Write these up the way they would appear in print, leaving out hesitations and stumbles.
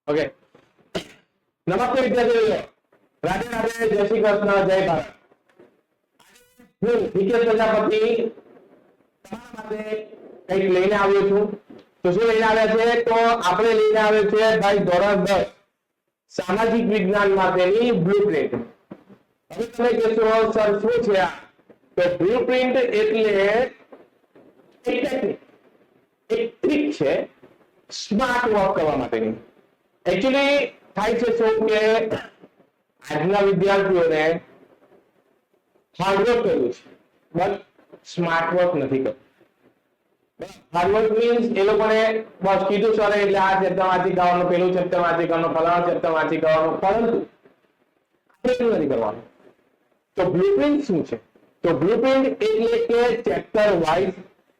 Okay, નમસ્તે વિદ્યાર્થીઓ, રાધે રાધે, જય શ્રી કૃષ્ણ, જય ભારત. હું વિકેશ પ્રજાપતિ તમારા માટે કંઈક લઈને આવ્યો છું. તો શું લઈને આવ્યા છે? તો આપણે લઈને આવ્યો છે ભાઈ ધોરણ 10 સામાજિક વિજ્ઞાન માટેની બ્લુપ્રિન્ટ. હવે તમે કહેશો સર શું છે આ? તો બ્લુપ્રિન્ટ એટલે એક ટેકનિક, એક ટ્રીક છે સ્માર્ટ વર્ક કરવા માટેની. એકચ્યુઅલી થાય છે શું કે આજના વિદ્યાર્થીઓને હાર્ડવર્ક કરવું છે બટ સ્માર્ટ વર્ક નથી કરવું. હાર્ડવર્ક મીન્સ એ લોકોને બસ કીધું સર એટલે આ ચેપ્ટર વાંચી કાઢવાનું, પેલું ચેપ્ટર વાંચી કાઢવાનું, ફલાણા ચેપ્ટર વાંચી કાઢવાનું, પરંતુ એટલું નથી કરવાનું. તો બ્લુપ્રિન્ટ શું છે? તો બ્લુપ્રિન્ટ એટલે કે chapter wise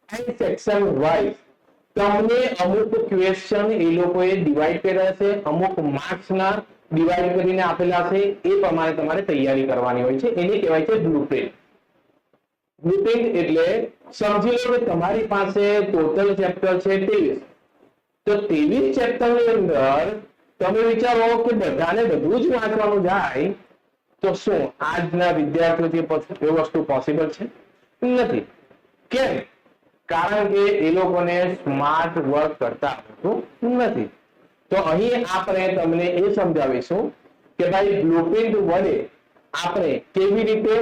and section wise તમને અમુક ક્વેશ્ચન એ લોકોએ ડિવાઈડ કર્યા છે, અમુક માર્ક્સના ડિવાઈડ કરીને આપેલા છે, એ પ્રમાણે તમારે તૈયારી કરવાની હોય છે. એને કહેવાય છે બ્લુપ્રિન્ટ. બ્લુપ્રિન્ટ એટલે સમજી લો કે તમારી પાસે ટોટલ ચેપ્ટર છે 23. તો 23 ચેપ્ટરની અંદર તમે વિચારો કે બધાને બધું જ વાંચવાનું જાય તો શું આજના વિદ્યાર્થીઓથી એ વસ્તુ પોસિબલ છે? નથી. કેમ? કારણ કે એ લોકોને સ્માર્ટ વર્ક કરતા આવડતું નથી. તો અહીં આપણે તમને એ સમજાવીશું કે ભાઈ બ્લુપ્રિન્ટ વડે આપણે કેવી રીતે,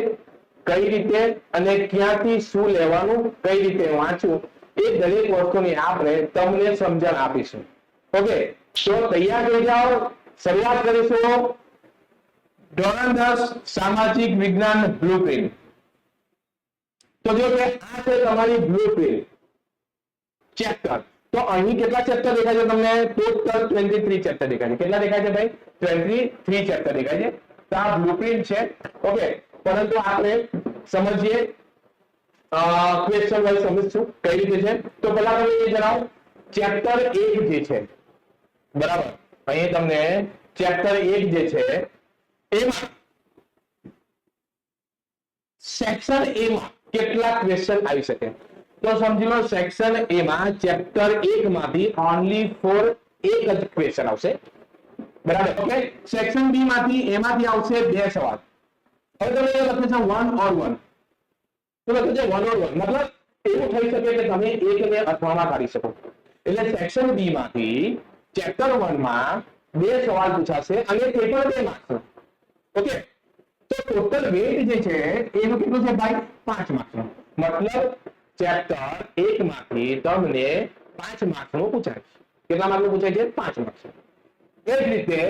કઈ રીતે અને ક્યાંથી શું લેવાનું, કઈ રીતે વાંચવું, એ દરેક વસ્તુની આપણે તમને સમજણ આપીશું. ઓકે, તો તૈયાર થઈ જાઓ. શરૂઆત કરીશું ધોરણ 10 સામાજિક વિજ્ઞાન બ્લુપ્રિન્ટ. તો જો કે આ છે તમારી બ્લુપ્રિન્ટ ચેપ્ટર. તો અહીં કેટલા ચેપ્ટર દેખાય છે તમને? ટોટલ 23 ચેપ્ટર દેખાય છે. કેટલા દેખાય છે ભાઈ? 23 ચેપ્ટર દેખાય છે. તો આ બ્લુપ્રિન્ટ છે. ઓકે, પરંતુ આપણે સમજીએ ક્વેશ્ચન વાઇઝ સમજશું કઈ રીતે છે. તો પહેલા તમે એ જણાવો ચેપ્ટર 1 જે છે, બરાબર, અહીં તમને ચેપ્ટર 1 જે છે એમાં સેક્શન એ માં કેટલા ક્વેશ્ચન આવી શકે? તો સમજી લો સેક્શન એ માં ચેપ્ટર 1 માંથી ઓન્લી ફોર એક જ ક્વેશ્ચન આવશે, બરાબર. ઓકે, સેક્શન બી માંથી એમાંથી આવશે 2 સવાલ. હવે તમે લખો છો 1 or 1, તો લખો છો 1 or 1, મતલબ એવું થઈ શકે કે તમે એકને અથવામાં કાઢી શકો. એટલે સેક્શન બી માંથી ચેપ્ટર 1 માં 2 સવાલ પૂછાશે અને તે પણ 2 માર્ક્સ. ઓકે, તો ટોટલ વેઇટ જે છે એનું કેટલું છે ભાઈ? 5 માર્ક્સનું. મતલબ ચેપ્ટર 1 માંથી તમને 5 માર્ક્સનું પૂછાય છે. કેટલા માર્કનું પૂછાય છે? 5 માર્ક્સનું. એ જ રીતે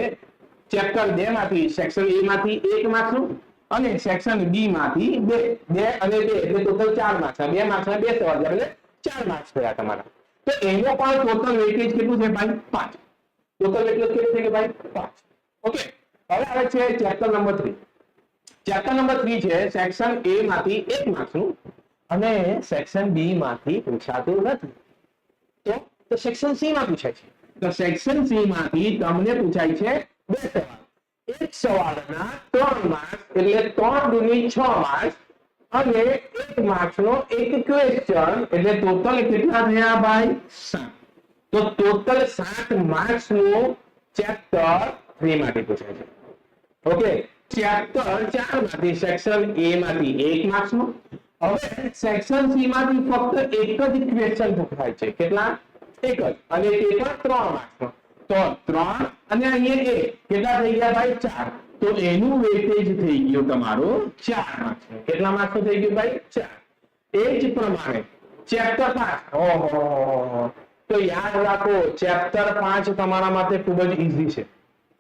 ચેપ્ટર 2 માંથી સેક્શન એ માંથી 1 માર્ક્સનું અને સેક્શન બી માંથી 2 અને 2 એટલે ટોટલ 4 માર્ક્સ. 2 માર્ક્સના 2 સવાલ એટલે 4 માર્ક્સ થયા તમારા. તો એનો પણ ટોટલ વેઇટેજ કેટલું છે ભાઈ? 5. ટોટલ વેઇટેજ કેટલું છે કે ભાઈ? 5. ઓકે, હવે આવે છે ચેપ્ટર નંબર 3. ચેપ્ટર નંબર 3 છે સેક્શન એ માંથી 1 માર્ક્સનું અને સેક્શન બી માંથી પૂછાતું નથી. તો સેક્શન સી માં પૂછાય છે. તો સેક્શન સી માંથી તમને પૂછાય છે 2 સવાલ. એક સવાલના 3 માર્ક્સ એટલે 3 દુની 6 માર્ક્સ અને 1 માર્ક્સનો એક ક્વેશ્ચન એટલે ટોટલ કેટલા થયા ભાઈ? 7. તો ટોટલ 7 માર્ક્સનું ચેપ્ટર 3 માંથી પૂછાય છે. ઓકે, ચેપ્ટર 4 માંથી સેક્શન એ માંથી 1 માર્ક્સનું. હવે સેક્શન સી માંથી ફક્ત એક જ ક્વેશ્ચન પૂછાય છે. કેટલા? એક જ, અને તે પણ 3 માર્ક્સનો. તો 3 અને અહીંયા 1 કેટલા થઈ ગયા ભાઈ? 4. તો એનું વેઇટેજ થઈ ગયું તમારું 4 માર્ક્સનું. કેટલા માર્ક્સનું થઈ ગયું ભાઈ? 4. એ જ પ્રમાણે ચેપ્ટર 5. ઓહો, તો યાદ રાખો ચેપ્ટર 5 તમારા માટે ખૂબ જ ઈઝી છે.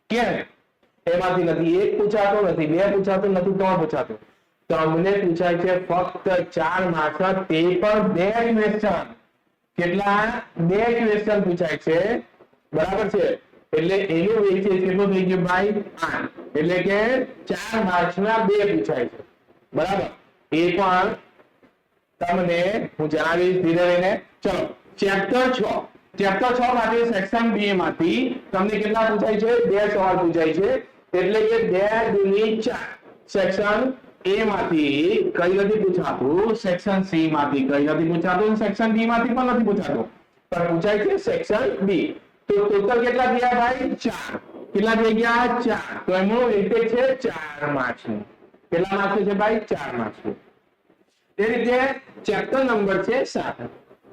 કેમ? એમાંથી નથી 1 પૂછાતો, નથી 2 પૂછાતું, નથી 3 પૂછાતું. તમને પૂછાય છે ફક્ત 4 માર્ક્સના, તે પણ 2 ક્વેશ્ચન. કેટલા? 2 ક્વેશ્ચન પૂછાય છે, બરાબર છે. એટલે એનું વેઇટેજ કેટલું થઈ ગયું ભાઈ? 8. એટલે કે 4 માર્ક્સના 2 પૂછાય છે, બરાબર. એ પણ તમને હું જણાવીશ ધીરે રહીને. ચલો ચેપ્ટર 6. ચેપ્ટર 6 માંથી સેક્શન બી માંથી તમને કેટલા પૂછાય છે? 2 સવાલ પૂછાય છે. એટલે કે 2 દુની 4. સેક્શન એ માંથી કઈ નથી પૂછાતું, સેક્શન સી માંથી કઈ નથી પૂછાતું, સેક્શન ડી માંથી પણ નથી પૂછાતું, પણ પૂછાય છે સેક્શન બી. તો ટોટલ કેટલા થયા ભાઈ 4 કેટલા થઈ ગયા 4 તો એનું વેઇટેજ છે 4 માર્ક્સનું કેટલા માર્ક્સ છે ભાઈ 4 માર્ક્સનું એ રીતે ચેપ્ટર નંબર છે 7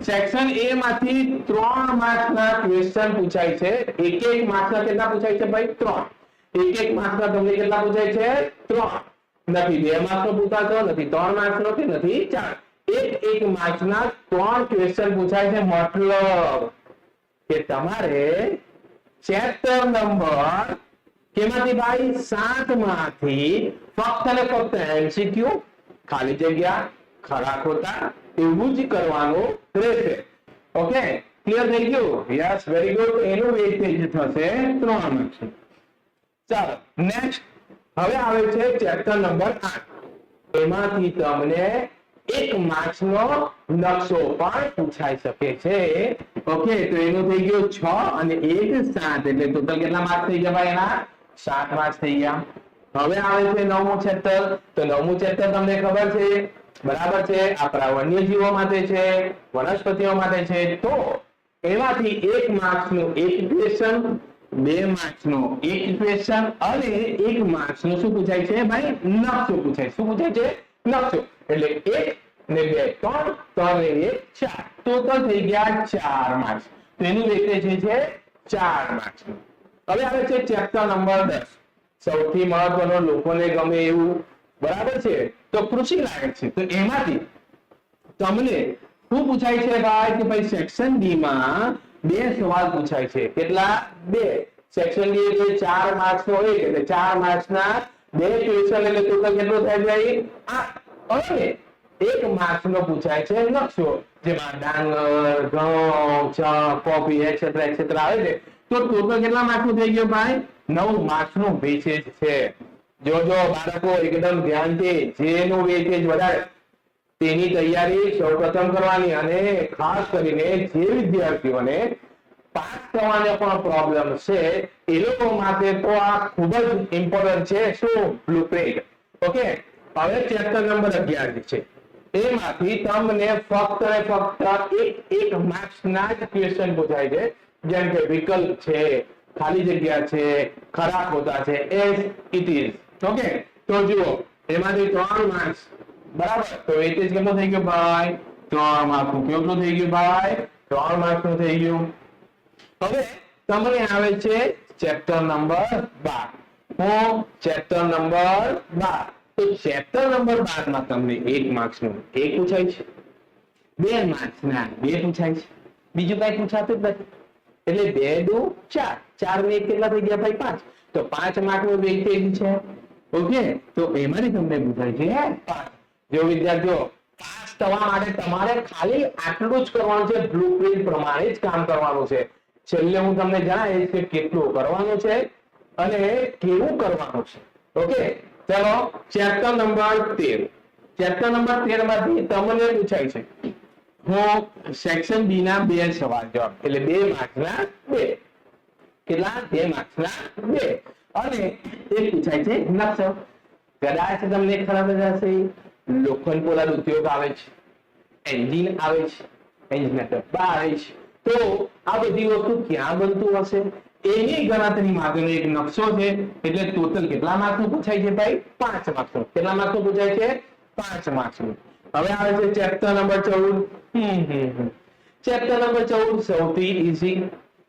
સેક્શન એ માંથી 3 માર્ક્સના ક્વેશ્ચન પૂછાય છે એક માર્ક્સના કેટલા પૂછાય છે ભાઈ 3 એક માર્ક્સના તમને કેટલા પૂછાય છે 3 નથી 2 માર્ક્સનો પૂછાતો નથી 3 માર્ક્સનો કે નથી 4 એક માર્ક્સના 3 ક્વેશ્ચન પૂછાય છે મતલબ કે તમારે ચેપ્ટર નંબર કેમાંથી ભાઈ 7 માંથી ફક્ત ને ફક્ત એમસીક્યુ ખાલી જગ્યા ખરા ખોટા એવું જ કરવાનું રહેશે ઓકે ક્લિયર થઈ ગયું યસ વેરી ગુડ એનું વેઇટેજ થશે 3 માર્ક્સ ચાલો નેક્સ્ટ હવે આવે છે ચેપ્ટર નંબર 8 એમાંથી તમને 1 માર્ક્સનો નકશો પણ પૂછાઈ શકે છે ઓકે તો એનું થઈ ગયું 6 અને 1 7 એટલે ટોટલ કેટલા માર્ક્સ થઈ ગયા ભાઈ એના 7 માર્ક્સ થઈ ગયા હવે આવે છે 9મું ચેપ્ટર તો 9મું ચેપ્ટર તમને ખબર છે બરાબર છે આપણા વન્યજીવો માટે છે વનસ્પતિઓ માટે છે તો એમાંથી 1 માર્ક્સનું એક ક્વેશ્ચન 2 માર્ક્સનું એક ક્વેશ્ચન અને 1 માર્ક્સનું શું પૂછાય છે ભાઈ નકશો પૂછાય શું પૂછાય છે નકશો એટલે 1 ને 2 3 3 ને 1 4 ટોટલ થઈ ગયા 4 માર્ક્સ તો એનું વેઇટેજ છે 4 માર્ક્સ હવે આવે છે ચેપ્ટર નંબર 10 સૌથી મહત્વનો લોકોને ગમે એવું બરાબર છે તો કૃષિ લાયક છે તો એમાંથી તમને શું પૂછાય છે ભાઈ કે ભાઈ સેક્શન ડી માં 2 સવાલ પૂછાય છે કેટલા 2 સેક્શન ડી એટલે 4 માર્ક્સ નો હોય એટલે 4 માર્ક્સ ના 2 ક્વેશ્ચન એટલે ટોટલ કેટલો થાય ભાઈ 8 અને 1 માર્ક્સ નો પૂછાય છે નકશો જેમાં ડાંગર ઘઉં ચા કોફી એક્સેટ્રા એક્સેટ્રા આવે છે તો ટોટલ કેટલા માર્ક્સ નું થઈ ગયો ભાઈ 9 માર્ક્સ નું વેઇટેજ છે જો બાળકો એકદમ ધ્યાનથી જેનું વેઇટેજ વધારે તેની તૈયારી સૌપ્રથમ કરવાની અને ખાસ કરીને જે વિદ્યાર્થીઓને પાસ થવાનો પણ પ્રોબ્લેમ છે એ લોકો માટે તો આ ખૂબ જ ઇમ્પોર્ટન્ટ છે શું બ્લુપ્રિન્ટ ઓકે હવે ચેપ્ટર નંબર 11 છે એમાંથી તમને ફક્ત ને ફક્ત એક માર્ક્સના જ ક્વેશ્ચન પૂછાય છે જેમ કે વિકલ્પ છે ખાલી જગ્યા છે ખરા ખોટા છે એસ ઇટ ઇઝ ઓકે તો જુઓ એમાંથી 3 માર્ક્સ બરાબર તો વેઇટેજ કેટલો થઈ ગયો ભાઈ 3 માર્ક્સ નું કેટલું થઈ ગયું ભાઈ 3 માર્ક્સ નું થઈ ગયું હવે તમને આવે છે ચેપ્ટર નંબર 12 હું ચેપ્ટર નંબર 12 તો ચેપ્ટર નંબર 12 માં તમને 1 માર્ક્સ નું 1 પૂછાય છે 2 માર્ક્સ ના 2 પૂછાય છે બીજું કઈ પૂછાતું જ નથી એટલે 2 2 4 4 ને 1 કેટલા થઈ ગયા ભાઈ 5 તો 5 માર્ક નું વેઇટેજ છે ઓકે તો એમાંથી તમને પૂછાય છે 5 જો વિદ્યાર્થીઓ પાસ થવા માટે તમારે ખાલી આટલું જ કરવાનું છે બ્લુપ્રિન્ટ પ્રમાણે જ કામ કરવાનું છે છેલ્લે હું તમને જણાવીશ કે કેટલું કરવાનું છે અને કેવું કરવાનું છે ઓકે ચલો ચેપ્ટર નંબર 13 ચેપ્ટર નંબર 13 માંથી તમને પૂછાય છે હું સેક્શન બી ના 2 સવાલ જવાબ એટલે 2 માર્ક્સના 2 કેટલા 2 માર્ક્સના 2 અને એક પૂછાય છે નકશો કદાચ તમને ખરાબ જશે લોખંડ પોલાદ ઉદ્યોગ આવે છે એન્જિન આવે છે એન્જિનના ડબ્બા આવે છે તો આ બધી વસ્તુ ક્યાં બનતું હશે એની ગણતરી માટેનો એક નકશો છે એટલે ટોટલ કેટલા માર્ક્સનું પૂછાય છે ભાઈ 5 માર્ક્સનું કેટલા માર્ક્સનું પૂછાય છે 5 માર્ક્સનું હવે આવે છે ચેપ્ટર નંબર 14 ચેપ્ટર નંબર 14 સૌથી ઈઝી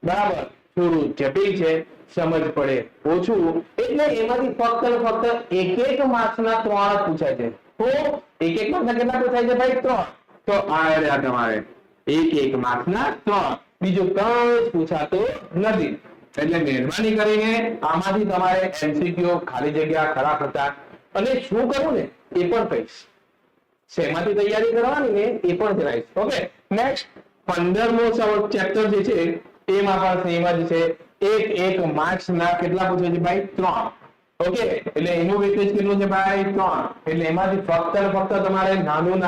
બરાબર થોડું જટિલ છે સમજ પડે ઓછું એટલે એમાંથી ફક્ત એક માર્ક્સના 3 પૂછાય છે તો એક માર્ક્સના કેટલા પૂછાય છે ભાઈ 3 તો આ રહ્યા તમારે એક માર્ક્સના 3 બીજું કંઈ જ પૂછાતું નથી એટલે મહેરબાની કરીને આમાંથી તમારે એમસીક્યુ ખાલી જગ્યા ખરા ખોટા અને શું કરવું ને એ પણ કહીશ શેમાંથી તૈયારી કરવાની ને એ પણ જણાવીશ ઓકે નેક્સ્ટ 15મો ચેપ્ટર જે છે એમાં પણ સેમ જ છે એક માર્ક્સ ના કેટલા પૂછે છે ભાઈ 3 ઓકે એટલે એનું વેઇટેજ કેટલું છે ભાઈ 3 એટલે એમાંથી ફક્ત તમારે નાનું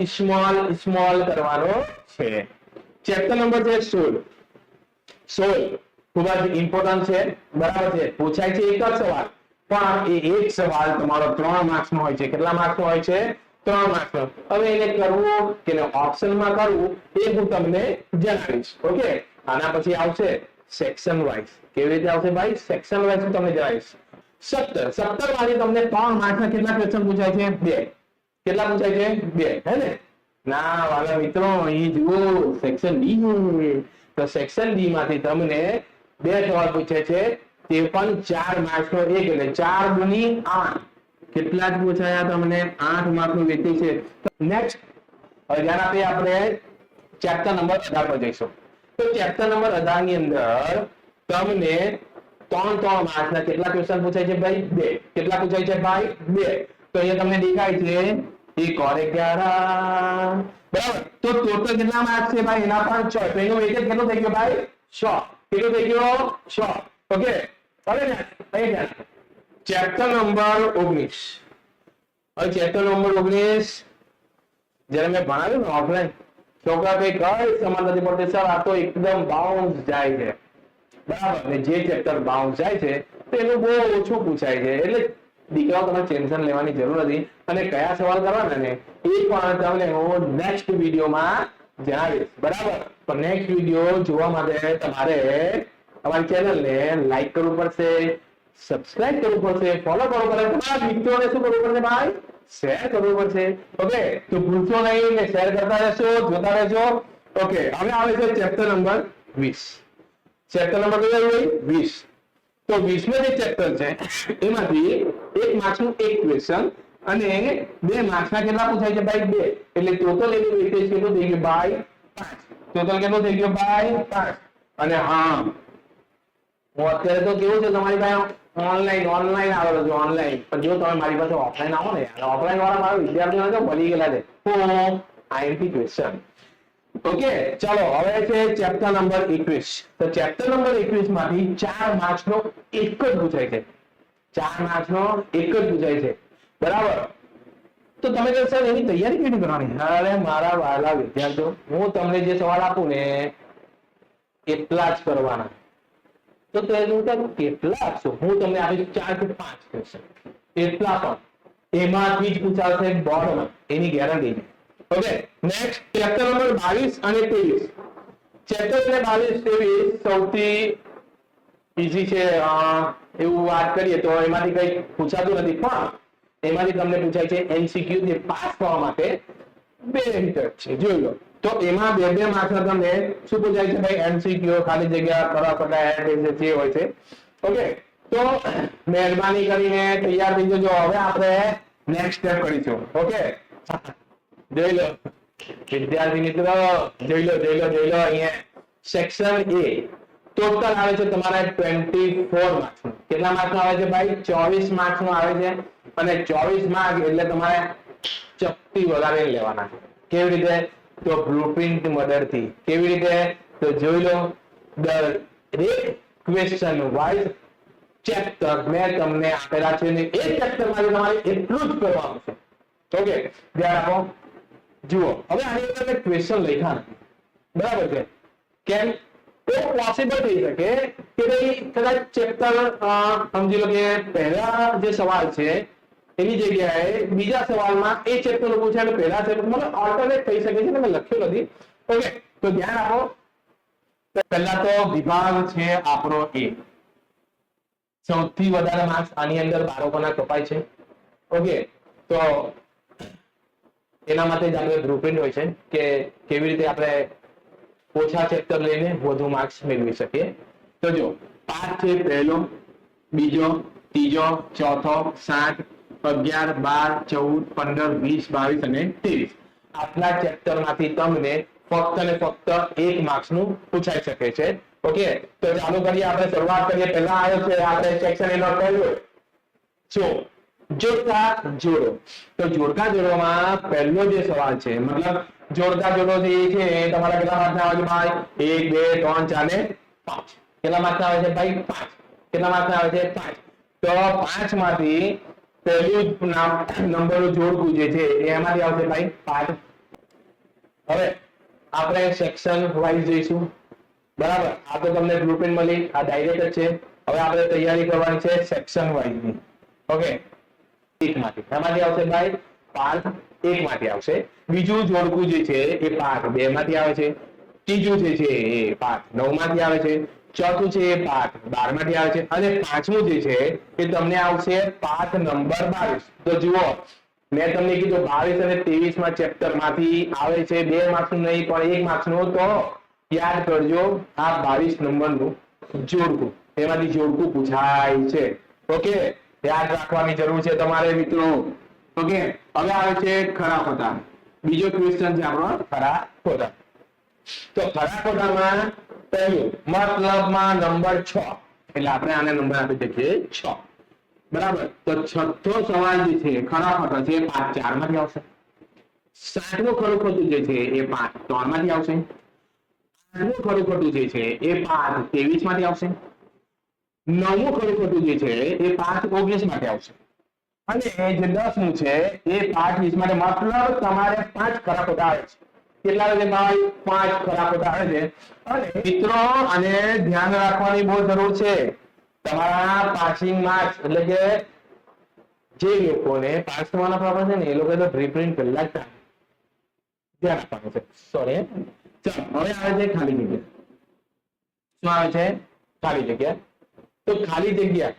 સ્મોલ કરવાનો છે ચેપ્ટર નંબર છે 16 ખૂબ જ ઇમ્પોર્ટન્ટ છે બરાબર છે પૂછાય છે એક જ સવાલ પણ એ એક સવાલ તમારો 3 માર્ક્સ નો હોય છે કેટલા માર્ક્સ નો હોય છે 3 માર્ક્સ નો હવે એને કરવું કે ઓપ્શનમાં કરવું એ હું તમને જણાવીશ ઓકે આના પછી આવશે સેક્શન વાઇઝ. કેવી રીતે આવશે ભાઈ? સેક્શન વાઇઝ તમને જણાવીશ. 17 માંથી તમને 3 માર્ક્સના કેટલા ક્વેશ્ચન પૂછાય છે? 2. કેટલા પૂછાય છે? 2. હે ને? ના વાલા મિત્રો, અહીં જુઓ સેક્શન ડી. તો સેક્શન ડી માંથી તમને 2 સવાલ પૂછે છે, તે પણ 4 માર્ક્સનો એક, એટલે 4 ગુણી 8. કેટલા જ પૂછાયા તમને? 8 માર્કનું વેટી છે. નેક્સ્ટ હવે ધ્યાન આપીએ, આપણે ચેપ્ટર નંબર 18 પર જઈશું. તો ચેપ્ટર નંબર 18 ની અંદર તમને 3 માર્ક્સના કેટલા ક્વેશ્ચન પૂછાય છે ભાઈ? 2. કેટલા પૂછાય છે ભાઈ? 2. તો અહીંયા તમને દેખાય છે એક ઓર 11. બરાબર. તો ટોટલ કેટલા માર્ક્સ છે ભાઈ? એના પણ 6. તો એનો વેટેજ કેટલો થઈ ગયો ભાઈ? 6. કેટલો થઈ ગયો? 6. ઓકે. હવે ને અહીંયા ચેપ્ટર નંબર 19. હવે ચેપ્ટર નંબર 19 જ્યારે મેં ભણાવ્યું ને ઓફલાઈન, છોકરા કઈ સમજ નથી પડતી, સર આ તો એકદમ બાઉન્સ જાય છે. બરાબર. ને જે ચેપ્ટર બાઉન્સ જાય છે તેનું બહુ ઓછું પૂછાય છે. એટલે દીકરાઓ તમે ટેન્શન લેવાની જરૂર નથી. અને કયા સવાલ કરવાના ને એ પણ તમને હું નેક્સ્ટ વિડીયોમાં જણાવીશ. બરાબર. તો નેક્સ્ટ વિડીયો જોવા માટે તમારે અમારી ચેનલને લાઈક કરવું પડશે, સબસ્ક્રાઇબ કરવું પડશે, ફોલો કરવું પડશે, તમારા મિત્રોને શું કરવું પડશે ભાઈ? શેર કરવું પડશે. ઓકે. તો ભૂલશો નહીં ને શેર કરતા રહેશો, જોતા રહેજો. ઓકે. હવે આવે છે ચેપ્ટર નંબર 20. ચેપ્ટર નંબર કયો હોય? 20. તો 20મો જે ચેપ્ટર છે એમાંથી 1 માર્ક્સનું એક ક્વેશ્ચન અને 2 માર્ક્સના કેટલા પૂછાય છે ભાઈ? 2. એટલે ટોટલ એનું વેટેજ કેટલું થઈ ગયું ભાઈ? 5. ટોટલ કેટલું થઈ ગયું ભાઈ? 5. અને હા, હું અત્યારે તો કેવું છે તમારી પાસે ઓનલાઈન આવેલો છું, ઓનલાઈન. પણ જો તમે મારી પાસે ઓફલાઈન આવો ને, ઓફલાઈન વાળા મારા વિદ્યાર્થીઓ તો ભલી ગયેલા છે. IMP question. ઓકે. ચાલો હવે છે ચેપ્ટર નંબર 21. તો ચેપ્ટર નંબર 21 માંથી 4 માર્ક્સનો એક જ પૂછાય છે. 4 માર્ક્સનો એક જ પૂછાય છે. બરાબર. તો તમે કહો સર એની તૈયારી કેવી કરવાની? અરે મારા વાલા વિદ્યાર્થીઓ, હું તમને જે સવાલ આપું ને એટલા જ કરવાના. તો તેનું કેટલા આપશો? હું તમને આપીશ 4 થી 5 ક્વેશ્ચન. એટલા પણ એમાંથી જ પૂછાશે બોર્ડમાં, એની ગેરંટી છે. ઓકે. નેક્સ્ટ ચેપ્ટર નંબર 22 અને 23. ચેપ્ટર 22 23 સૌથી ઈઝી છે એવું વાત કરીએ તો એમાંથી કઈ પૂછાતું નથી, પણ એમાંથી તમને પૂછાય છે એમસીક્યુ, જે પાસ થવા માટે 2 મીટર છે. જોઈ લો. તો એમાં 2 માર્ક્સના તમને શું પૂછાય છે ભાઈ? એમસીક્યુ, ખાલી જગ્યા, ખરા ખોટા જે હોય છે. ઓકે. તો મહેરબાની કરીને તૈયાર થઈ જજો. હવે આપણે નેક્સ્ટ સ્ટેપ કરીશું. ઓકે. જોઈ લો વિદ્યાર્થી મિત્રો, જોઈ લો અહીંયા સેક્શન એ ટોટલ આવે છે તમારે 24 માર્ક્સ. કેટલા માર્ક્સ આવે છે ભાઈ? 24 માર્ક્સ નો આવે છે. અને 24 માર્ક એટલે તમારે ચપટી વધારે લેવાના. કેવી રીતે? તો બ્લુપ્રિન્ટ મદદથી. કેવી રીતે? તો જોઈ લો, દરેક ક્વેશ્ચન વાઇઝ ચેપ્ટર મેં તમને આપેલા છે ને એ ચેપ્ટરમાંથી તમારે એટલું જ કરવાનું છે. ઓકે. ધ્યાન આપો. જુઓ, હવે આની અંદર મેં ક્વેશ્ચન લખ્યા નથી. બરાબર છે? કેમ? તો પોસિબલ થઈ શકે કે ભાઈ કદાચ ચેપ્ટર સમજી લો કે પહેલા જે સવાલ છે એની જગ્યાએ બીજા સવાલમાં એ ચેપ્ટર પૂછાય, પહેલા ચેપ્ટર મતલબ ઓલ્ટરનેટ થઈ શકે છે. મેં લખ્યું નથી. ઓકે. તો ધ્યાન આપો. પહેલા તો વિભાગ છે આપણો એ. સૌથી વધારે માર્ક્સ આની અંદર બાળકોના કપાય છે. ઓકે. તો એના માટે જ આપણે બ્લુપ્રિન્ટ હોય છે કે કેવી રીતે આપણે ઓછા ચેપ્ટર લઈને વધુ માર્ક્સ મેળવી શકીએ. તો જો પાઠ છે પહેલો, બીજો, ત્રીજો, ચોથો, 7, 11, 12, 14, 15, 20, 22 અને 23. આટલા ચેપ્ટરમાંથી તમને ફક્ત ને ફક્ત 1 માર્ક્સનું પૂછાઈ શકે છે. ઓકે. તો ચાલુ કરીએ, આપણે શરૂઆત કરીએ. પહેલા આવ્યો છે આપણે સેક્શન એનો પહેલો જો જોડકા જોડો. તો જોડકા જોડોમાં પહેલો જે સવાલ છે, મતલબ જોડકા જોડો જે છે એ તમારા કેટલા માર્ક્સ આવે છે ભાઈ? 1, 2, 3, 4 ને 5. કેટલા માર્ક્સ આવે છે ભાઈ? 5. કેટલા માર્ક્સ આવે છે? 5. તો 5 માંથી પહેલું નંબરનું જોડકું જે છે એમાંથી આવશે ભાઈ 5. હવે આપણે સેક્શન વાઇઝ જઈશું. બરાબર. આ તો તમને બ્લુપ્રિન્ટ મળી, આ ડાયરેક્ટ છે. હવે આપણે તૈયારી કરવાની છે સેક્શન વાઇઝની. ઓકે. 1 માંથી એમાંથી આવશે ભાઈ પાર્ટ 1 માંથી આવશે. બીજું જોડકું જે છે એ પાર્ટ 2 માંથી આવે છે. ત્રીજું જે છે એ પાર્ટ 9 માંથી આવે છે. ચોથું છે એ પાઠ 12 માંથી આવે છે અને પાંચમું જે છે એ તમને આવશે પાઠ નંબર 22. તો જુઓ મેં તમને કીધું 22 અને 23 માં ચેપ્ટર માંથી આવે છે 2 માર્ક્સનું નહીં પણ 1 માર્ક્સનું. તો યાદ કરજો આ 22 નંબરનું જોડકું, એમાંથી જોડકું પૂછાય છે. ઓકે, યાદ રાખવાની જરૂર છે તમારે મિત્રો. ઓકે, હવે આવે છે ખરા ખોટા. બીજો ક્વેશ્ચન છે આપણો ખરા ખોટા. તો ખરા ખોટામાં પહેલું મતલબમાં નંબર 6, એટલે આપણે આને નંબર આપી દઈએ 6. બરાબર. તો છઠ્ઠો સવાલ જે છે ખરા ખોટા છે એ પાઠ 4 માંથી આવશે. સાતમું ખરું ખોટું જે છે એ પાઠ 3 માંથી આવશે. આઠમું ખરું ખોટું જે છે એ પાઠ 23 માંથી આવશે. નવમું ખરું ખોટું જે છે એ પાઠ 19 માંથી આવશે. અને જે 10મું છે એ પાઠ 20 માટે. મતલબ તમારે 5 ખરા ખોટા આવે છે. કેટલા આવે છે ભાઈ? 5 ખરા ખોટા આવે છે. અને મિત્રો અને ધ્યાન રાખવાની બહુ જરૂર છે. તમારા પાસિંગ માર્ક્સ એટલે કે જે લોકોને પાસ થવાના પ્રોબ્લેમ છે ને એ લોકો તો પ્રિપ્રિન્ટ પહેલા જ ધ્યાન આપવાનું છે. સોરી. ચાલો હવે આવે છે ખાલી જગ્યા. શું આવે છે? ખાલી જગ્યા. તો ખાલી જગ્યા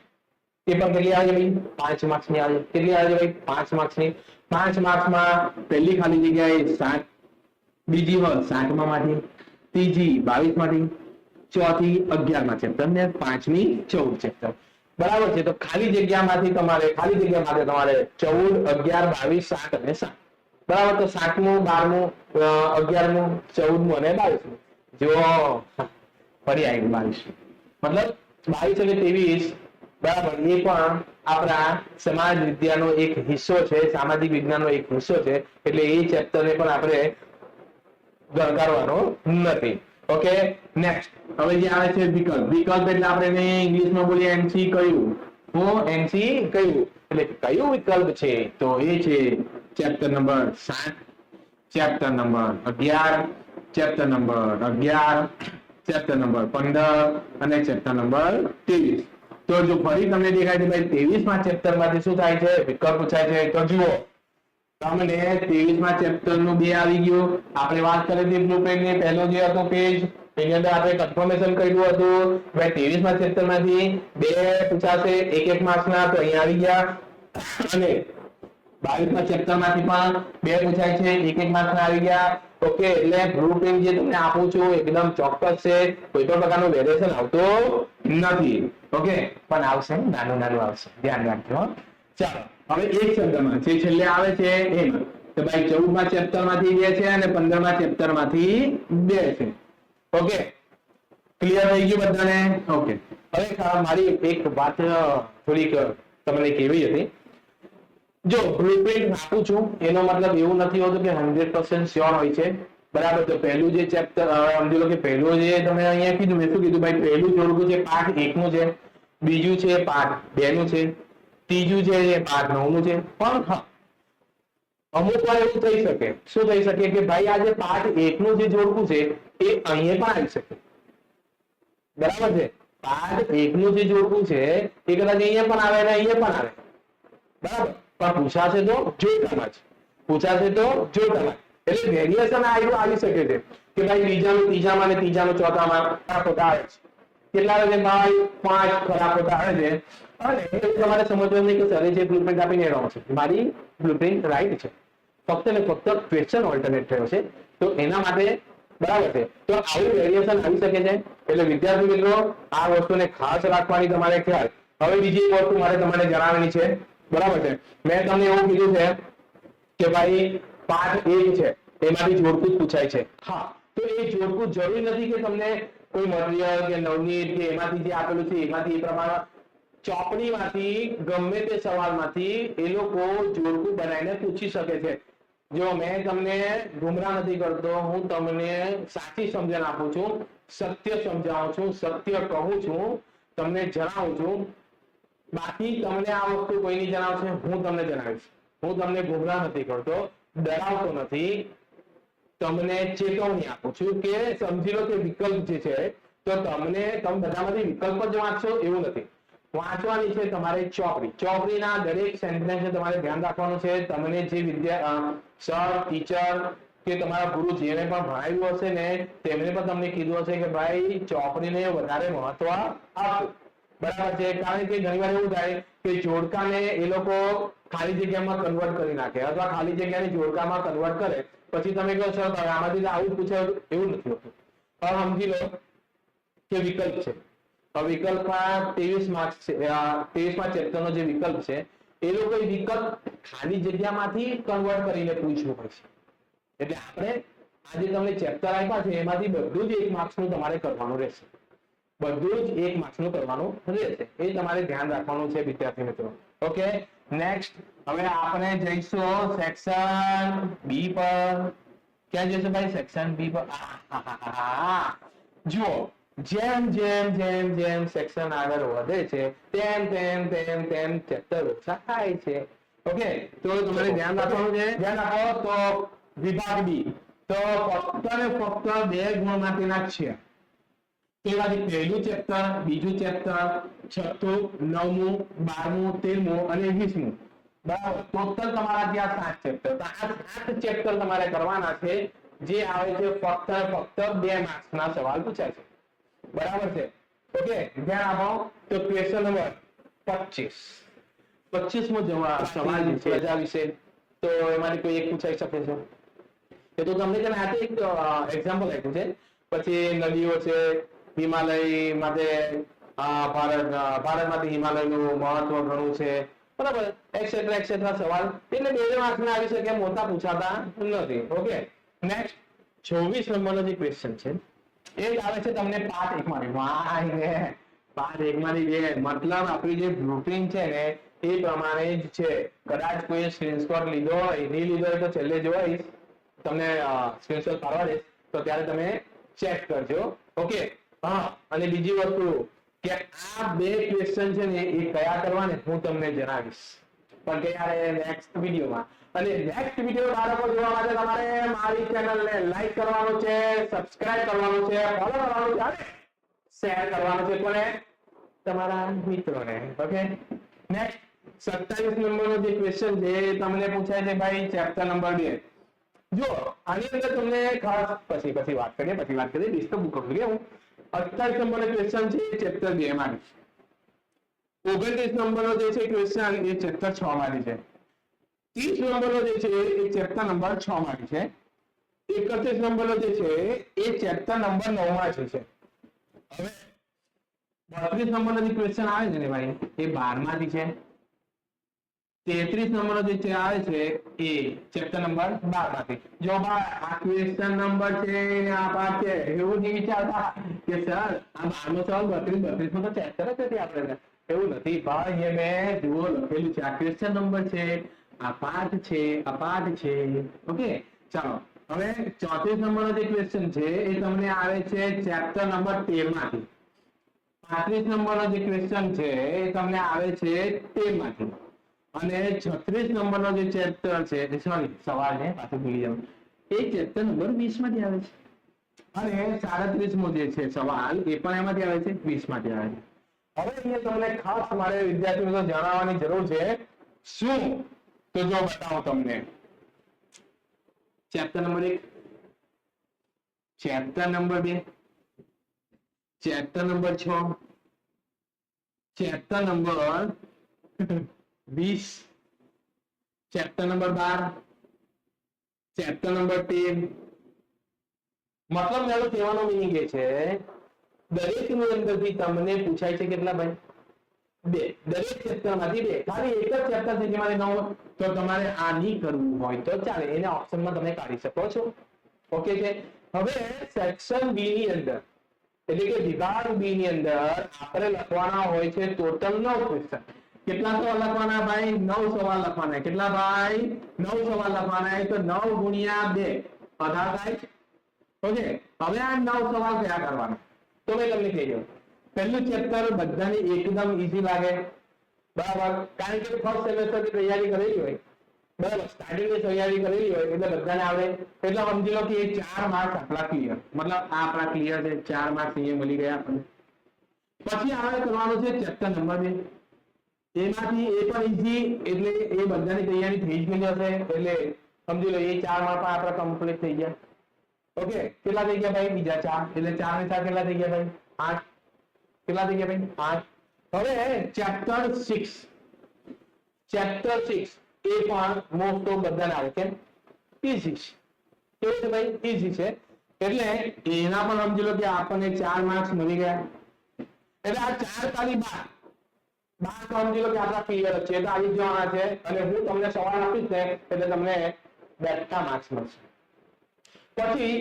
એ પણ કેટલી આવે છે ભાઈ? 5 માર્ક્સ ની આવે. કેટલી આવે છે ભાઈ? 5 માર્ક્સ ની. 5 માર્ક્સમાં પહેલી ખાલી જગ્યા એ 7, બીજી હોય 7મા માંથી, ત્રીજી 22 માંથી, ચોથી 11મા ચેપ્ટર ને પાંચમી 14 ચેપ્ટર. બરાબર છે. તો ખાલી જગ્યામાંથી તમારે 14, 11, 22, 7 અને 7. બરાબર. તો 7મું, 12મું, 11મું, 14મું અને 22મું. જો ફરી આવી 22. મતલબ 22 અને 23 બરાબર એ પણ આપણા સમાજ વિદ્યાનો એક હિસ્સો છે, સામાજિક વિજ્ઞાનનો એક હિસ્સો છે. એટલે એ ચેપ્ટરને પણ આપણે ગણકારવાનો નથી. Okay, next. હવે જે આવે છે વિકલ્પ. વિકલ્પ એટલે આપણે ઇંગ્લિશમાં બોલીએ એનસી કયું. હું એનસી કયું એટલે કયું વિકલ્પ છે? તો એ છે chapter number 7, chapter number 11, chapter number 11, chapter number 15 અને ચેપ્ટર નંબર 23. તો જો ફરી તમને દેખાય છે ભાઈ 23મા ચેપ્ટર માંથી શું થાય છે? વિકલ્પ પૂછાય છે. તો જુઓ તમને 23મા ચેપ્ટર નું 2 આવી ગયું. આપણે વાત કરી હતી બ્લુપ્રિન્ટ ની. પહેલો જે હતો પેજ એની અંદર આપણે કન્ફર્મેશન કર્યું હતું ભાઈ 23મા ચેપ્ટર માંથી 2 પૂછાશે 1 માર્ક્સ ના. તો અહીંયા આવી ગયા. અને 22મા ચેપ્ટર માંથી પણ 2 પૂછાય છે 1 માર્ક્સ ના આવી ગયા. ઓકે, એટલે બ્લુપ્રિન્ટ જે તમને આપું છું એકદમ ચોક્કસ છે. કોઈ પણ પ્રકારનું વેરિએશન આવતું નથી. ઓકે, પણ આવશે, નાનું નાનું આવશે, ધ્યાન રાખજો. ચાલો હવે એક શબ્દમાં જે છેલ્લે આવે છે એમાં. તો ભાઈ 14મા ચેપ્ટર માંથી 2 છે અને 15મા ચેપ્ટર માંથી 2 છે. ઓકે, ક્લિયર થઈ ગયું બધાને? ઓકે, હવે મારી એક વાત થોડીક તમને કેવી હતી. જો બ્લુપ્રિન્ટ આપું છું એનો મતલબ એવું નથી હોતું કે 100% શ્યોર હોય છે. બરાબર. તો પહેલું જે ચેપ્ટર સમજી લો કે પહેલું જે તમે અહીંયા કીધું, મેં શું કીધું ભાઈ? પહેલું જોડકું છે પાઠ 1 નું છે, બીજું છે પાઠ 2 નું છે, ત્રીજું છે એ પાઠ 9 નું છે. પણ હા, અમુક વાર એવું થઈ શકે. શું થઈ શકે કે ભાઈ આ જે પાઠ 1 નું જે જોડકું છે એ અહીંયા પણ આવી શકે. બરાબર છે. પાઠ 1 નું જે જોડકું છે એ કદાચ અહીંયા પણ આવે અને અહીંયા પણ આવે. બરાબર. પણ પૂછાશે તો જોડકામાં જ. પૂછાશે તો જોડકામાં. એટલે વેરિએશન આવી શકે છે કે ભાઈ બીજાનું ત્રીજામાં અને ત્રીજાનું ચોથામાં ખરા ખોટા આવે છે. કેટલા આવે છે ભાઈ? 5 ખરા ખોટા આવે છે. અને તમારે સમજવાનું નહીં કે સરે જે બ્લુપ્રિન્ટ આપીને એનો છે મારી બ્લુપ્રિન્ટ રાઈટ છે. ફક્ત ને ફક્ત ક્વેશ્ચન ઓલ્ટરનેટ થયો છે. તો એના માટે બરાબર છે. તો આવું વેરિએશન આવી શકે છે. એટલે વિદ્યાર્થી મિત્રો આ વસ્તુને ખાસ રાખવાની તમારે ખ્યાલ. હવે બીજી એક વસ્તુ મારે તમને જણાવવાની છે. બરાબર છે. મેં તમને એવું કીધું છે કે ભાઈ પાઠ 1 છે એમાંથી જોડકું પૂછાય છે. હા, તો એ જોડકું જરૂરી નથી કે તમને કોઈ મટીરીયલ કે નવનીત કે એમાંથી જે આપેલું છે એમાંથી એ પ્રમાણે ચોપડીમાંથી ગમે તે સવાલમાંથી એ લોકો જોડકું બનાવીને પૂછી શકે છે. જો મેં તમને ગુમરાહ નથી કરતો, હું તમને સાચી સમજણ આપું છું, સત્ય સમજાવું છું, સત્ય કહું છું, તમને જણાવું છું. બાકી તમને આ વસ્તુ કોઈ નહીં જણાવશે, હું તમને જણાવીશ. હું તમને ગુમરાહ નથી કરતો, ડરાવતો નથી, તમને ચેતવણી આપું છું કે સમજી લો કે વિકલ્પ જે છે તો તમે બધામાંથી વિકલ્પ જ વાંચશો એવું નથી. વાંચવાની છે તમારે ચોપડી. ચોપડીના દરેક સેન્ટેન્સને તમારે ધ્યાન રાખવાનું છે. તમને જે સર, ટીચર કે તમારા ગુરુ જેને પણ ભણાવ્યું હશે ને તેમણે પણ તમને કીધું હશે કે ભાઈ ચોપડીને વધારે મહત્વ આપો, બરાબર છે? કારણ કે ઘણીવાર એવું થાય કે જોડકાને એ લોકો ખાલી જગ્યામાં કન્વર્ટ કરી નાખે અથવા ખાલી જગ્યાને જોડકામાં કન્વર્ટ કરે, પછી તમે કહો સર આમાંથી આવું પૂછાયું, એવું નથી હોતું. હવે સમજી લો કે વિકલ્પ છે, વિકલ્પમાં 23 માર્ક્સ છે, 23મા ચેપ્ટરનો જે વિકલ્પ છે એ લોકો વિકલ્પ ખાલી જગ્યામાંથી કન્વર્ટ કરીને પૂછવું પડશે. એટલે આપણે આજે તમને ચેપ્ટર આપ્યા છે એમાંથી બધું જ 1 માર્ક્સનું તમારે કરવાનું રહેશે, બધું જ 1 માર્ક્સનું કરવાનું રહેશે. એ તમારે ધ્યાન રાખવાનું છે વિદ્યાર્થી મિત્રો. ઓકે, નેક્સ્ટ હવે આપણે જઈશું સેક્શન બી પર. ક્યાં જઈશું ભાઈ? સેક્શન બી પર. જુઓ, જેમ જેમ જેમ જેમ સેક્શન આગળ વધે છે તેમ તેમ તેમ તેમ ચેપ્ટર ઓછા થાય છે. ઓકે, તો તમારે ધ્યાન રાખવાનું છે. ધ્યાન રાખો તો વિભાગ બી તો ફક્ત ને ફક્ત 2 ગુણ માટેના છે. તેમાંથી પહેલું ચેપ્ટર, બીજું ચેપ્ટર, છઠ્ઠું, 9મું, 12મું, 13મું અને 20મું. બરાબર, ટોટલ તમારા ત્યાં 7 ચેપ્ટર. તો આ 7 ચેપ્ટર તમારે કરવાના છે, જે આવે છે ફક્ત ને ફક્ત 2 માર્ક્સના સવાલ પૂછાય છે. બરાબર છે? ઓકે, ધ્યાન આપો. તો ક્વેશ્ચન નંબર 25મો જવાબ સવાલ છે પ્રજા વિશે. તો એમાંથી કોઈ એક પૂછાઈ શકે છે. એ તો તમને છે ને આ એક એક્ઝામ્પલ આપ્યું છે. પછી નદીઓ છે, હિમાલય માટે ભારતમાંથી હિમાલયનું મહત્વ ઘણું છે, બરાબર, એક્સેટ્રા એક્સેટ્રા સવાલ. એટલે 2 માર્ક્સના આવી શકે, મોટા પૂછાતા નથી. ઓકે, નેક્સ્ટ 24 નંબરનો જે ક્વેશ્ચન છે એ જ આવે છે તમને પાર્ટ 1 માંથી. વાહ, પાર્ટ 1 માંથી. મતલબ આપણી જે બ્લુપ્રિન્ટ છે ને એ પ્રમાણે જ છે. કદાચ કોઈ સ્ક્રીનશોટ લીધો હોય, નહીં લીધો હોય તો છેલ્લે જોઈશ, તમને સ્ક્રીનશોટ પાડવા દઈશ, તો ત્યારે તમે ચેક કરજો. ઓકે, હા, અને બીજી વસ્તુ કે આ 2 ક્વેશ્ચન છે ને એ કયા કરવાને હું તમને જણાવીશ, પણ કે યાર નેક્સ્ટ વિડીયોમાં. અને નેક્સ્ટ વિડીયો બાળકો જોવા માટે તમારે મારી ચેનલને લાઈક કરવાનું છે, સબસ્ક્રાઇબ કરવાનું છે, ફોલો કરવાનું છે અને શેર કરવાનું છે કોને? તમારા મિત્રોને. ઓકે, નેક્સ્ટ 27 નંબરનો જે ક્વેશ્ચન છે તમને પૂછાય છે ભાઈ ચેપ્ટર નંબર 2. જો આની અંદર તમને ખાસ પછી વાત કરીએ ડિસ્ટર્બ બુક કરી હું. 28 નંબરનો ક્વેશ્ચન છે ચેપ્ટર 2 માંથી. 29 નંબરનો જે છે ક્વેશ્ચન એ ચેપ્ટર 6 માંથી છે. 30 નંબરનો જે છે એ ચેપ્ટર નંબર 6 માંથી છે. 31 નંબરનો જે છે એ ચેપ્ટર નંબર 9 માંથી છે. હવે 32 નંબરનો જે ક્વેશ્ચન આવે છે ને ભાઈ એ 12 માંથી છે. 33 નંબરનો જે છે આવે છે એ ચેપ્ટર નંબર 12 માંથી. જો ભાઈ આ ક્વેશ્ચન નંબર છે ને આ પાઠ છે એવું નહીં વિચારતા કે સર આ 12નો સવાલ 32 માં તો ચેપ્ટર જ નથી આપણે. એવું નથી ભાઈ, એ મેં જુઓ લખેલું છે. આ ક્વેશ્ચન નંબર છે, આ પાઠ છે, આ પાઠ છે. ઓકે, ચાલો હવે 34 નંબરનો જે ક્વેશ્ચન છે એ તમને આવે છે ચેપ્ટર નંબર 13 માંથી. 35 નંબરનો જે ક્વેશ્ચન છે એ તમને આવે છે 13 માંથી. અને 36 નંબરનો જે ચેપ્ટર છે, સોરી સવાલ છે પાછું ભૂલી જાઉં, એ ચેપ્ટર નંબર 20 માંથી આવે છે. અને 37મો જે છે સવાલ એ પણ એમાંથી આવે છે, 20 માંથી આવે છે. હવે અહીંયા તમને ખાસ મારે વિદ્યાર્થી મિત્રો જણાવવાની જરૂર છે. શું? તો જો બતાવો તમને. Chapter number 1, chapter number 2, chapter number 6, chapter number 20, chapter number 12, chapter number 13. મતલબ મારો કહેવાનો મીનિંગ એ છે દરેકની અંદરથી તમને પૂછાય છે કેટલા ભાઈ? 2. દરેક ચેપ્ટરમાંથી 2. ખાલી એક જ ચેપ્ટર છે જેમાં 9, તો તમારે આ નહીં કરવું હોય તો ચાલે, એને ઓપ્શનમાં તમે કાઢી શકો છો. ઓકે છે. હવે સેક્શન બી ની અંદર એટલે કે વિભાગ બી ની અંદર આપણે લખવાના હોય છે ટોટલ 9 ક્વેશ્ચન. કેટલા સવાલ લખવાના ભાઈ? 9 સવાલ લખવાના. કેટલા ભાઈ? 9 સવાલ લખવાના. તો 9 ગુણ્યા 2 18 થાય. ઓકે, હવે આ 9 સવાલ કયા કરવાના? તો મેં તમને કહી દઉં. પહેલું ચેપ્ટર બધાને એકદમ ઈઝી લાગે, બરાબર, કારણ કે ફર્સ્ટ સેમેસ્ટર ની તૈયારી કરેલી હોય, બરાબર, સ્ટાર્ટિંગ ની તૈયારી કરેલી હોય એટલે બધાને આવડે. એટલે સમજી લો કે એ 4 માર્ક્સ આપણા ક્લિયર, મતલબ આ આપણા ક્લિયર છે. 4 માર્ક્સ અહીંયા મળી ગયા આપણને. પછી આવે કરવાનું છે ચેપ્ટર નંબર 2. એમાંથી એ પણ ઈઝી, એટલે એ બધાની તૈયારી થઈ જ ગઈ હશે. એટલે સમજી લો એ 4 માં પણ આપણા કમ્પ્લીટ થઈ ગયા. ઓકે કેટલા થઈ ગયા ભાઈ? બીજા 4 એટલે 4 ને 4 કેટલા થઈ ગયા ભાઈ? 8. કેટલા થઈ ગયા ભાઈ? 8. હવે ચેપ્ટર 6 એ પણ મોસ્ટ ઓફ બધાને આવે કેમ? ઈઝી છે. કેવું છે ભાઈ? ઈઝી છે. એટલે એના પણ સમજી લો કે આપણને 4 માર્ક્સ મળી ગયા. એટલે આ 4 ખાલી 12 સમજી લો કે આપણા ક્લિયર છે. તો આવી જવાના છે અને હું તમને સવાલ આપીશ ને એટલે તમને બેઠા માર્ક્સ મળશે. પછી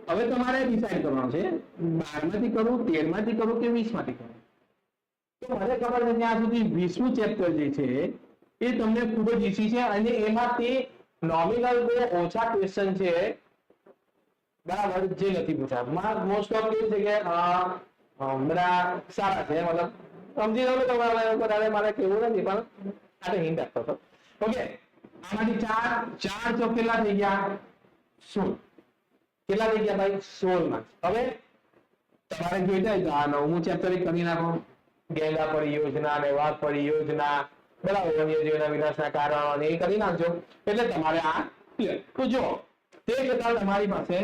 હવે તમારે ડિસાઈડ કરવાનું છે 12 માંથી કરું, 13 માંથી કરું કે 20 માંથી કરું. તો મને ખબર છે ત્યાં સુધી 20મું ચેપ્ટર જે છે એ તમને ખૂબ જ ઈઝી છે અને એમાંથી નોમિનલ બહુ ઓછા ક્વેશ્ચન છે, બરાબર, જે નથી પૂછાતા. મોસ્ટ ઓફ કેવું છે કે બધા સારા છે, મતલબ સમજી લો તમારે બરાબર, મારે કેવું નથી પણ આ હિન્ટ આપતો હતો. ઓકે આમાંથી 4 ચોક કેટલા થઈ ગયા? 16. કેટલા થઈ ગયા ભાઈ? 16 માર્ક્સ. હવે તમારે જોઈતા હોય તો આ 9મું ચેપ્ટર કરી નાખો, ગેંડા પરિયોજના અને વાઘ પરિયોજના, બરાબર, વન્યજીવના વિનાશના કારણો એ કરી નાખજો એટલે તમારે આ ક્લિયર. તો જો તે છતાં તમારી પાસે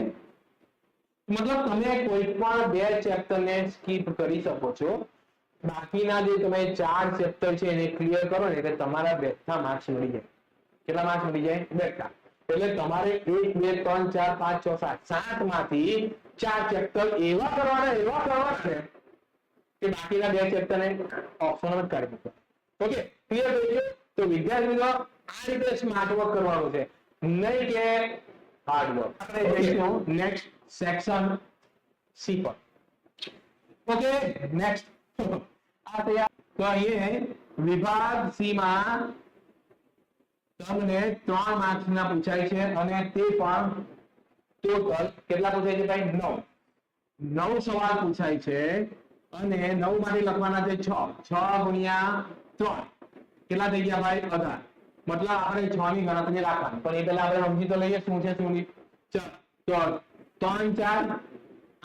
મતલબ તમે કોઈ પણ 2 ચેપ્ટર ને સ્કીપ કરી શકો છો, બાકીના જે તમે 4 ચેપ્ટર છે એને ક્લિયર કરો ને એટલે તમારા બેઠા માર્ક્સ મળી જાય. કેટલા માર્ક્સ મળી જાય? બેઠા. એટલે તમારે 1 2 3 4 5 6 7 માંથી 4 ચેપ્ટર એવા કરવાના છે કે બાકીના 2 ચેપ્ટર ને ઓપ્શન જ કાઢી મૂકો. ઓકે ક્લિયર થઈ ગયું? તો વિદ્યાર્થી મિત્રો આ રીતે સ્માર્ટ વર્ક કરવાનું છે, નહીં કે હાર્ડ વર્ક. આપણે જઈશું નેક્સ્ટ સેક્શન સી પર. ઓકે નેક્સ્ટ આ તૈયાર. તો અહીંયા વિભાગ સી માં તમને 3 માર્ક્સ ના પૂછાય છે અને તે પણ ટોટલ કેટલા પૂછાય છે ભાઈ? 9 સવાલ પૂછાય છે અને 9 માંથી લખવાના છે 6 ગુણ્યા 3 કેટલા થઈ ગયા ભાઈ? 18. મતલબ આપણે 6 ની ગણતરી રાખવાની, પણ એ પહેલા આપણે સમજી તો લઈએ શું છે શું નહીં. ચાલો 3 4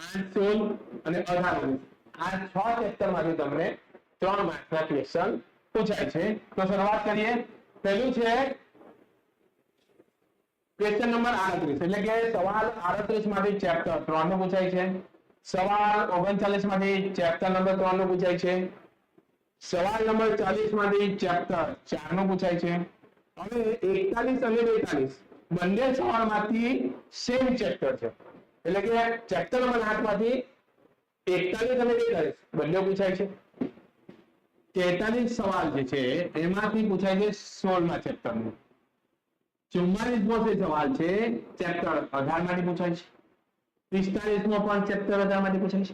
8 16 અને 18 આ 6 ચેપ્ટર માંથી તમને 3 માર્ક્સ ના ક્વેશ્ચન પૂછાય છે. તો શરૂઆત કરીએ. પહેલું છે ક્વેશ્ચન નંબર 38 એટલે કે સવાલ 38 માંથી ચેપ્ટર 3 નું પૂછાય છે. સવાલ 39 માંથી ચેપ્ટર નંબર 3 નું પૂછાય છે. સવાલ નંબર 40 માંથી ચેપ્ટર 4 નું પૂછાય છે. હવે 41 અને 42 બંને સવાલમાંથી સેમ ચેપ્ટર છે, એટલે કે ચેપ્ટર નંબર 8 માંથી 41 અને 42 બંને પૂછાય છે. 43 સવાલ જે છે એમાંથી પૂછાય છે 16મા ચેપ્ટરનું. 44મો જે સવાલ છે ચેપ્ટર 18 માંથી પૂછાય છે. 45મો પણ ચેપ્ટર 18 માંથી પૂછાય છે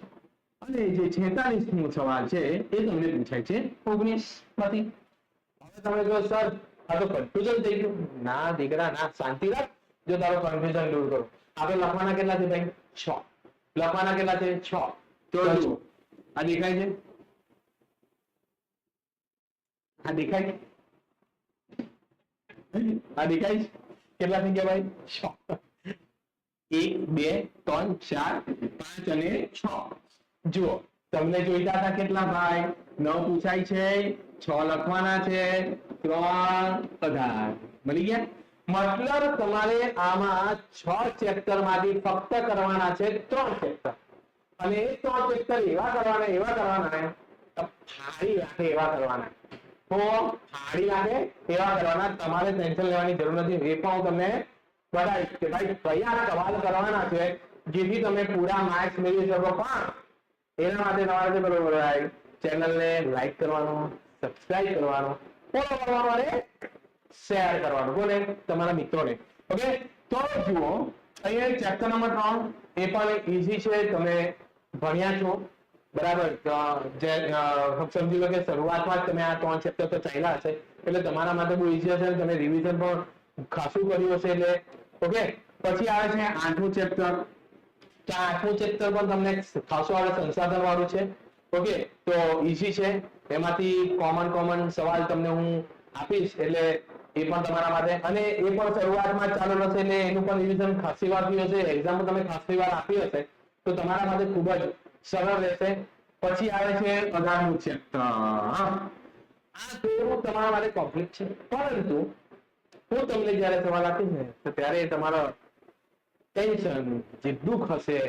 અને જે 46મો સવાલ છે એ તમને પૂછાય છે 19 માંથી. હવે તમે કહો સર આ તો કન્ફ્યુઝન થઈ ગયું. ના દીકરા ના, શાંતિ રાખ. જો તારો કન્ફ્યુઝન દૂર કરો, આપણે લખવાના કેટલા છે ભાઈ? 6. લખવાના કેટલા છે? 6. તો જુઓ આ દેખાય છે, આ દેખાય છે, આ દેખાય છે. કેટલા થઈ ગયા ભાઈ? 6. 1 2 3 4 5 અને 6. જુઓ તમને જોઈતા હતા કેટલા ભાઈ? 9 પૂછાય છે, 6 લખવાના છે, 3 18 મળી ગયા. મતલબ તમારે આમાં 6 ચેપ્ટર માંથી ફક્ત કરવાના છે 3 ચેપ્ટર અને એ 3 ચેપ્ટર એવા કરવાના ને ફાડી રાખે એવા કરવાના. તો ફાડી રાખે એવા કરવાના, તમારે ટેન્શન લેવાની જરૂર નથી. એ પણ હું તમને બતાવીશ કે ભાઈ કયા સવાલ કરવાના છે જેથી તમે પૂરા માર્ક્સ મેળવી શકો. પણ એના માટે તમારે બરોબર ચેનલને લાઈક કરવાનું, સબસ્ક્રાઇબ કરવાનું, ફોલો કરવાનું અને શેર કરવાનું. કોને? તમારા મિત્રોને. ઓકે તો જુઓ અહીંયા ચેપ્ટર નંબર 3 એ પણ ઈઝી છે, તમે ભણ્યા છો બરાબર. જે સમજી લો કે શરૂઆતમાં જ તમે આ 3 ચેપ્ટર તો ચાલ્યા હશે એટલે તમારા માટે બહુ ઈઝી હશે, તમે રિવિઝન પણ ખાસું કર્યું હશે. એટલે ઓકે પછી આવે છે 8મું ચેપ્ટર. તો 8મું ચેપ્ટર પણ તમને ખાસું આવે, સંસાધન વાળું છે. ઓકે તો ઈઝી છે, એમાંથી કોમન સવાલ તમને હું આપીશ એટલે એ પણ તમારા માટે, અને એ પણ શરૂઆતમાં ચાલુ હશે એટલે એનું પણ રિવિઝન ખાસી વાર થયું હશે, એક્ઝામ તમે ખાસી વાર આપી હશે તો તમારા માટે ખૂબ જ સરળ રહેશે. પછી આવે છે 18મું ચેપ્ટર. આ થોડું તમારા માટે કોમ્પ્લેક્સ છે, પરંતુ હું તમને જ્યારે સવાલ આપીશ ને તો ત્યારે તમારો ટેન્શન, જે દુઃખ હશે,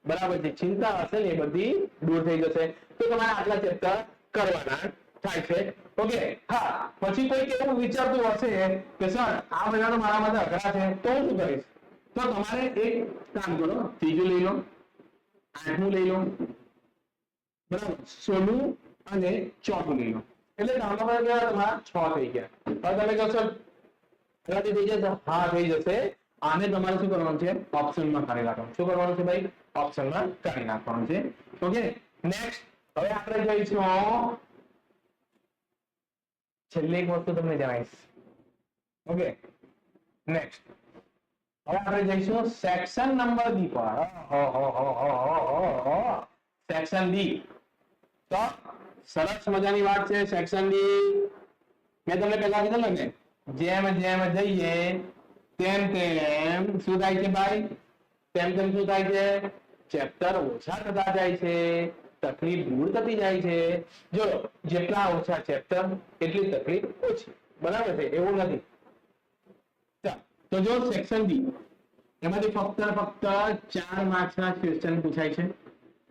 બરાબર, જે ચિંતા હશે ને એ બધી દૂર થઈ જશે. તો તમારે આટલા ચેપ્ટર કરવાના થાય છે. ઓકે. હા, પછી કોઈ એવું વિચારતું હશે કે સર આ બધા તો મારા માટે અઘરા છે, તો હું શું કરીશ? તો તમારે એક કામ કરો, ત્રીજું લઈ લો, આઠમું લઈ લો, બરાબર, 16 અને 14 લઈ લો. એટલે તમારા 6 થઈ ગયા. હવે તમે કહો સર આનાથી થઈ જશે? હા, થઈ જશે. આને તમારે શું કરવાનું છે? ઓપ્શનમાં કરી નાખવાનું. શું કરવાનું છે ભાઈ? ઓપ્શનમાં કરી નાખવાનું છે. ઓકે. નેક્સ્ટ, હવે આપણે જઈશું છેલ્લી એક વસ્તુ તમને જણાવીશ. ઓકે. નેક્સ્ટ, હવે આપણે જઈશું સેક્શન નંબર બી પર. Section D. તો સરસ મજાની વાત છે સેક્શન ડી. મેં તમને પહેલા કીધું ને, જેમ જેમ જઈએ તેમ તેમ શું થાય છે ભાઈ? તેમ તેમ શું થાય છે? ચેપ્ટર ઓછા થતા જાય છે, તકલીફ દૂર થતી જાય છે. જો જેટલા ઓછા ચેપ્ટર એટલી તકલીફ ઓછી. બરાબર છે? એવું નથી. તો જો સેક્શન બી, એમાંથી ફક્ત 4 માર્ક્સના ક્વેશ્ચન પૂછાય છે.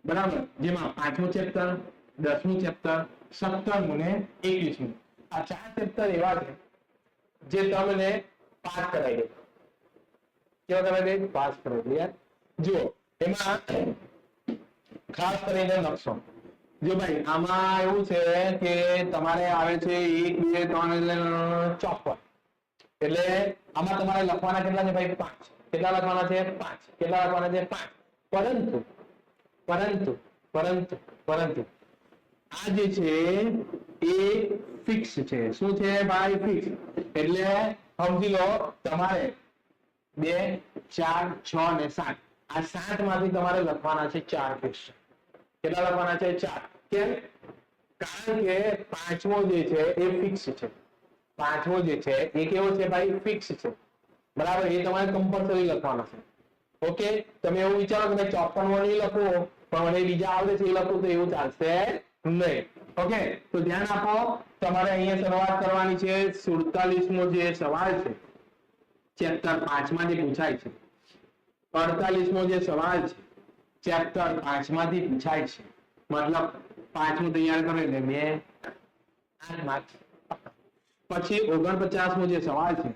બરાબર, જેમાં 5મું ચેપ્ટર, 10મું ચેપ્ટર, 17મું ને 21મું. આ 4 ચેપ્ટર એવા છે જે તમને પાસ કરાવી દે. કેવા કરાવી દે? પાસ કરાવી દે યાર. જો એમાં ખાસ કરીને નકશો. જો ભાઈ આમાં એવું છે કે તમારે આવે છે 1 2 3 54. એટલે આમાં તમારે લખવાના કેટલા છે ભાઈ? 5. કેટલા લખવાના છે? 5. કેટલા લખવાના છે? 5. પરંતુ આ જે છે એ ફિક્સ છે. શું છે ભાઈ? ફિક્સ. એટલે સમજી લો તમારે 2 4 6 ને 7, આ 7 માંથી તમારે લખવાના છે 4 ફિક્સ. કેટલા લખવાના છે? 4. કેમ? કારણ કે 5મો જે છે એ ફિક્સ છે. 5મો જે છે એ કેવો છે ભાઈ? ફિક્સ છે. બરાબર, એ તમારે કમ્પલસરી લખવાનો છે. ઓકે. તમે એવું વિચારો કે ભાઈ 54મો નહીં લખવું પણ મને બીજા આવડે છે એ લખવું, તો એવું ચાલશે નહીં. ઓકે. તો ધ્યાન આપો, તમારે અહીંયા શરૂઆત કરવાની છે. 47મો જે સવાલ છે ચેપ્ટર 5 માંથી પૂછાય છે. 48મો જે સવાલ છે ચેપ્ટર 5 માંથી પૂછાય છે. મતલબ 5મું તૈયાર કરો એટલે 2 8 માર્ક્સ. પછી 49મો જે સવાલ છે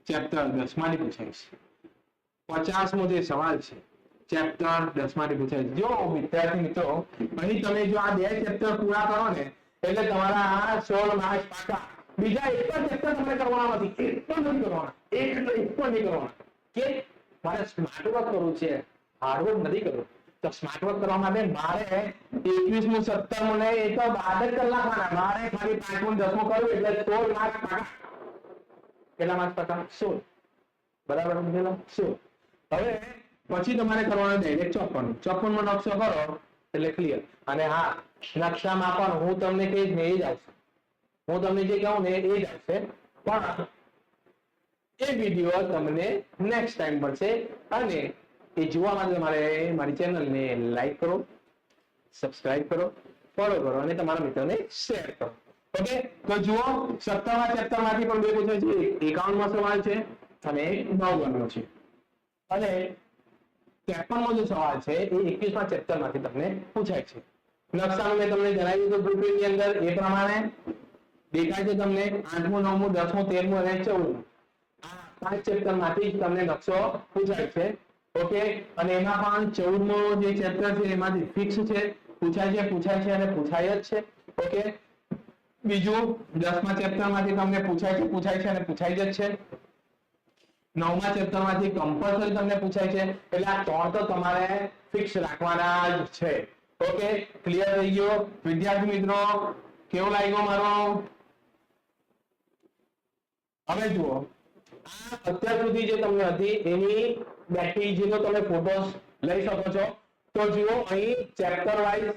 ચેપ્ટર 10 માંથી પૂછાય છે. 50મો જે સવાલ છે ચેપ્ટર 10 માંથી પૂછાય છે. જો વિદ્યાર્થી મિત્રો, અહીં તમે જો આ 2 ચેપ્ટર પૂરા કરો ને એટલે તમારા 16 માર્ક્સ પાકા. બીજા એક પણ ચેપ્ટર તમારે કરવાના નથી. એક પણ નહીં કરવાના. એક પણ નહીં કરવાના. કે મારે સ્માર્ટ વર્ક કરવું છે, હાર્ડ વર્ક નથી કરવું. તો સ્માર્ટ વર્ક કરવા માટે મારે 21મું 17મું ને એ તો 12 જ કલાકવાના. મારે ખાલી 5મું 10મું કરવું એટલે 16 માર્ક્સ પાકા. કેટલા માર્ક્સ પાકા? 16. બરાબર સમજેલો? 16. હવે પછી તમારે કરવાનો ડાયરેક્ટ 54 માં નકશો કરો એટલે ક્લિયર. અને હા, નકશામાં પણ હું તમને કહીશ ને એ જ આવશે. હું તમને જે કહું ને એ જ આવશે. પણ એ વિડીયો તમને નેક્સ્ટ ટાઈમ મળશે. અને એ જોવા માટે તમારે મારી ચેનલને લાઈક કરો, સબસ્ક્રાઇબ કરો, ફોલો કરો અને તમારા મિત્રોને શેર કરો. ઓકે. તો જુઓ, 17મા ચેપ્ટર માંથી પણ 2 પૂછાય છે. 51મો સવાલ છે અને 59મો છે. અને 53મો જે સવાલ છે એ 21મા ચેપ્ટર માંથી તમને પૂછાય છે. નકશાનું મેં તમને જણાવી દીધું બ્લુપ્રિન્ટની અંદર એ પ્રમાણે દેખાય છે તમને. 8મું 9મું 10મું 13મું અને 14મું આ 5 ચેપ્ટર માંથી તમને નકશો પૂછાય છે. ઓકે. અને એમાં પણ 14મો જે ચેપ્ટર છે એમાંથી ફિક્સ છે, પૂછાય છે અને પૂછાય જ છે. ઓકે. બીજું 10મા ચેપ્ટર માંથી તમને પૂછાય છે અને પૂછાય જ છે. 9મા ચેપ્ટર માંથી કમ્પલસરી તમને પૂછાય છે. એટલે આ 3 તો તમારે ફિક્સ રાખવાના જ છે. ઓકે. ક્લિયર થઈ ગયો વિદ્યાર્થી મિત્રો? કેવો લાગ્યો મારો? હવે જુઓ, આ અત્યાર સુધી જે તમને હતી એની બેકીજીનો તમે ફોટોસ લઈ શકો છો. તો જુઓ, અહીં ચેપ્ટર વાઇઝ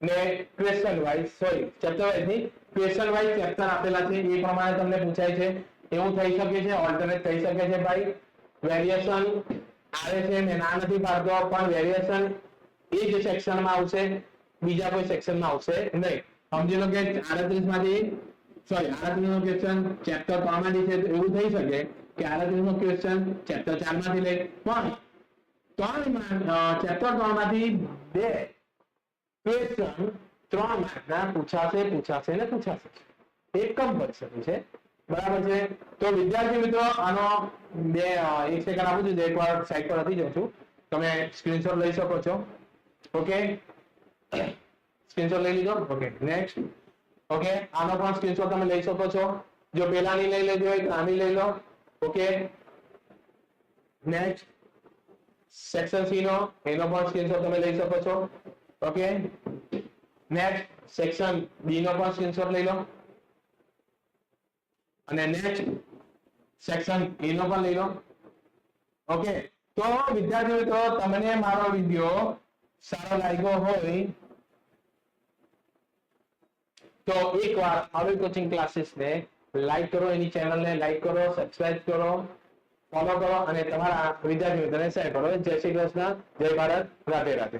ને ક્વેશ્ચન વાઇઝ, ચેપ્ટર વાઇઝ ની ક્વેશ્ચન વાઇઝ ચેપ્ટર આપેલા છે. એ પ્રમાણે તમને પૂછાય છે. એવું થઈ શકે છે, ઓલ્ટરનેટ થઈ શકે છે ભાઈ. વેરિએશન આવે છે, મેં ના નથી પાડતો, પણ વેરિએશન એ જ સેક્શનમાં આવશે, બીજા કોઈ સેક્શનમાં આવશે નહીં. સમજી લો કે 38 માંથી સોરી 38 નો ક્વેશ્ચન ચેપ્ટર 3 માંથી છે, એવું થઈ શકે કે 38 નો ક્વેશ્ચન ચેપ્ટર 4 માંથી લે, પણ ચેપ્ટર 3 માંથી 2 ક્વેશ્ચન 3 માર્કના પૂછાશે. એક કમ્પલસરી છે, બરાબર છે. તો વિદ્યાર્થી મિત્રો આનો 1 સેકન્ડ આપું છું, એકવાર સાઈડ પર હતી જાઉં છું, તમે સ્ક્રીનશોટ લઈ શકો છો. ઓકે, સ્ક્રીનશોટ લઈ લીધો. Okay, next. ઓકે, આનો પણ સ્ક્રીનશોટ તમે લઈ શકો છો. જો પેલાની લઈ લેજો હોય તો આની લઈ લો. Okay, next. સેક્શન સી નો એનો પણ સ્ક્રીનશોટ તમે લઈ શકો છો. Okay, next. સેક્શન બી નો પણ સ્ક્રીનશોટ લઈ લો, અને નેક્સ્ટ સેક્શન એ નો પણ લઈ લો. ઓકે, તો વિદ્યાર્થી મિત્રો તમને મારો વિડિયો સારો લાગ્યો હોય તો એકવાર આવી કોચિંગ ક્લાસીસ ને લાઈક કરો, એની ચેનલને લાઈક કરો, સબસ્ક્રાઇબ કરો, ફોલો કરો અને તમારા વિદ્યાર્થી મિત્રોને શેર કરો. જય શ્રી કૃષ્ણ, જય ભારત, રાધે રાધે.